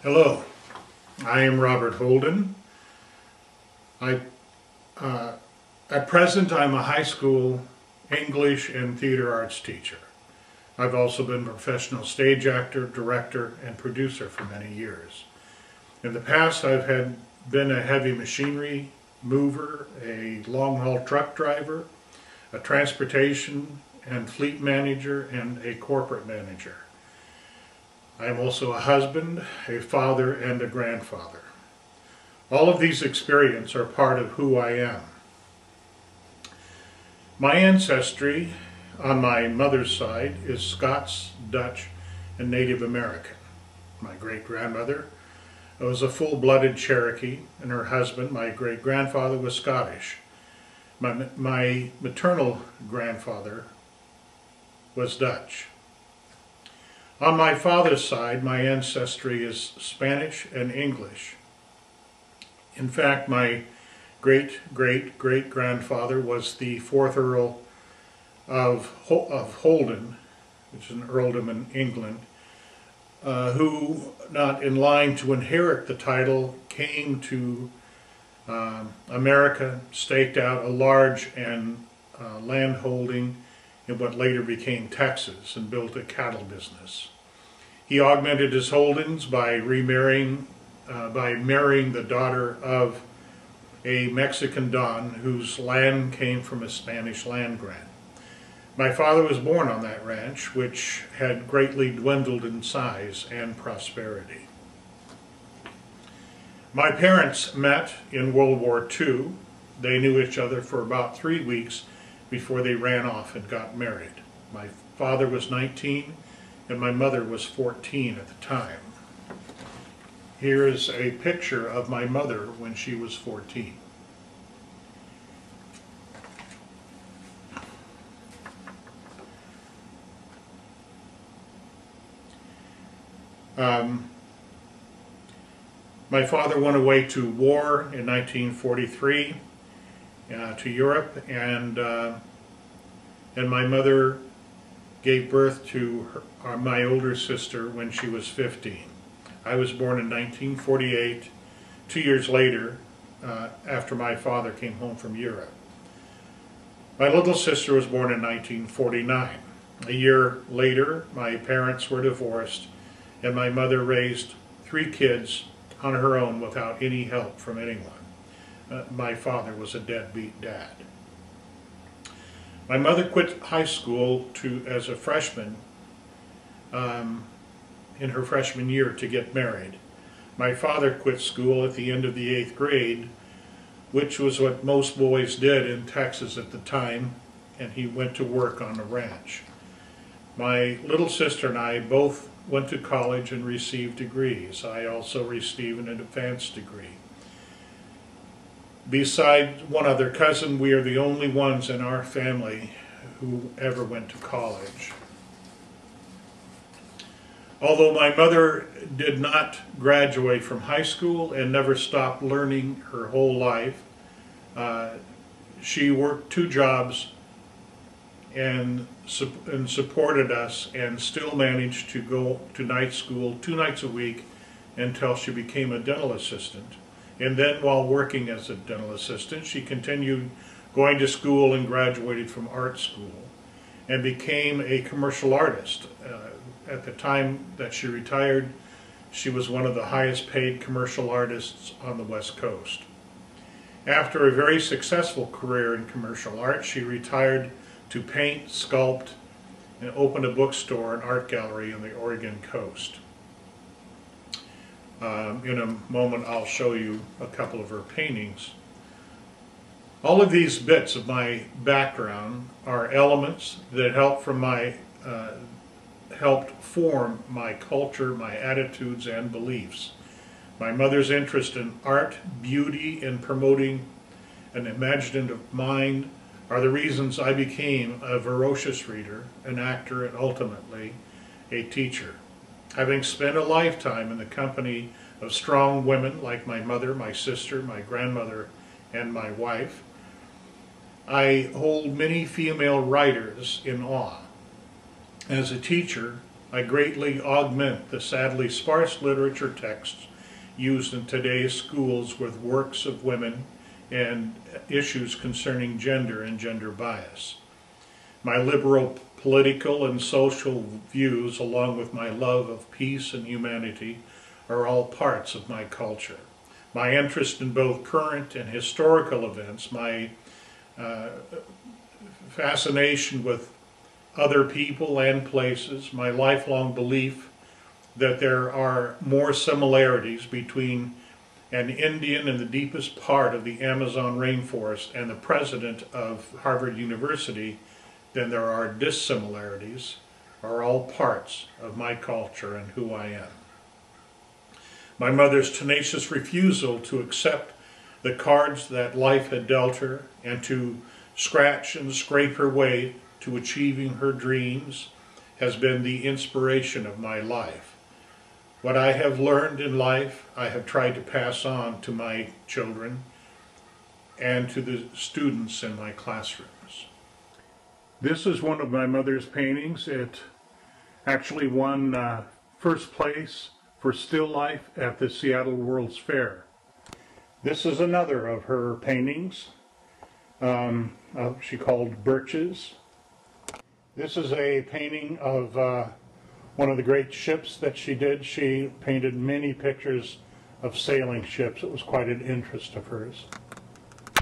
Hello, I am Robert Holden. I, at present, I'm a high school English and theater arts teacher. I've also been a professional stage actor, director, and producer for many years. In the past, I've been a heavy machinery mover, a long-haul truck driver, a transportation and fleet manager, and a corporate manager. I am also a husband, a father, and a grandfather. All of these experiences are part of who I am. My ancestry on my mother's side is Scots, Dutch, and Native American. My great-grandmother was a full-blooded Cherokee, and her husband, my great-grandfather, was Scottish. My maternal grandfather was Dutch. On my father's side, my ancestry is Spanish and English. In fact, my great-great-great-grandfather was the 4th Earl of Holden, which is an earldom in England, who, not in line to inherit the title, came to America, staked out a large land holding in what later became Texas, and built a cattle business. He augmented his holdings by marrying the daughter of a Mexican don whose land came from a Spanish land grant. My father was born on that ranch, which had greatly dwindled in size and prosperity. My parents met in World War II. They knew each other for about 3 weeks before they ran off and got married. My father was 19 and my mother was 14 at the time. Here is a picture of my mother when she was 14. My father went away to war in 1943 to Europe, and my mother gave birth to my older sister when she was 15. I was born in 1948, 2 years later, after my father came home from Europe. My little sister was born in 1949. A year later, my parents were divorced, and my mother raised 3 kids on her own without any help from anyone. My father was a deadbeat dad. My mother quit high school as a freshman in her freshman year to get married. My father quit school at the end of the 8th grade, which was what most boys did in Texas at the time, and he went to work on a ranch. My little sister and I both went to college and received degrees. I also received an advanced degree. Besides one other cousin, we are the only ones in our family who ever went to college. Although my mother did not graduate from high school and never stopped learning her whole life, she worked 2 jobs and supported us, and still managed to go to night school 2 nights a week until she became a dental assistant. And then while working as a dental assistant, she continued going to school and graduated from art school and became a commercial artist. At the time that she retired, she was one of the highest paid commercial artists on the West Coast. After a very successful career in commercial art, she retired to paint, sculpt, and opened a bookstore and art gallery on the Oregon coast. In a moment I'll show you a couple of her paintings. All of these bits of my background are elements that helped form my culture, my attitudes, and beliefs. My mother's interest in art, beauty, and promoting an imaginative mind are the reasons I became a voracious reader, an actor, and ultimately a teacher. Having spent a lifetime in the company of strong women like my mother, my sister, my grandmother, and my wife, I hold many female writers in awe. As a teacher, I greatly augment the sadly sparse literature texts used in today's schools with works of women and issues concerning gender and gender bias. My liberal political and social views, along with my love of peace and humanity, are all parts of my culture. My interest in both current and historical events, my fascination with other people and places, my lifelong belief that there are more similarities between an Indian in the deepest part of the Amazon rainforest and the president of Harvard University than there are dissimilarities, are all parts of my culture and who I am. My mother's tenacious refusal to accept the cards that life had dealt her and to scratch and scrape her way to achieving her dreams has been the inspiration of my life. What I have learned in life, I have tried to pass on to my children and to the students in my classrooms. This is one of my mother's paintings. It actually won first place for still life at the Seattle World's Fair. This is another of her paintings she called Birches. This is a painting of one of the great ships that she did. She painted many pictures of sailing ships. It was quite an interest of hers.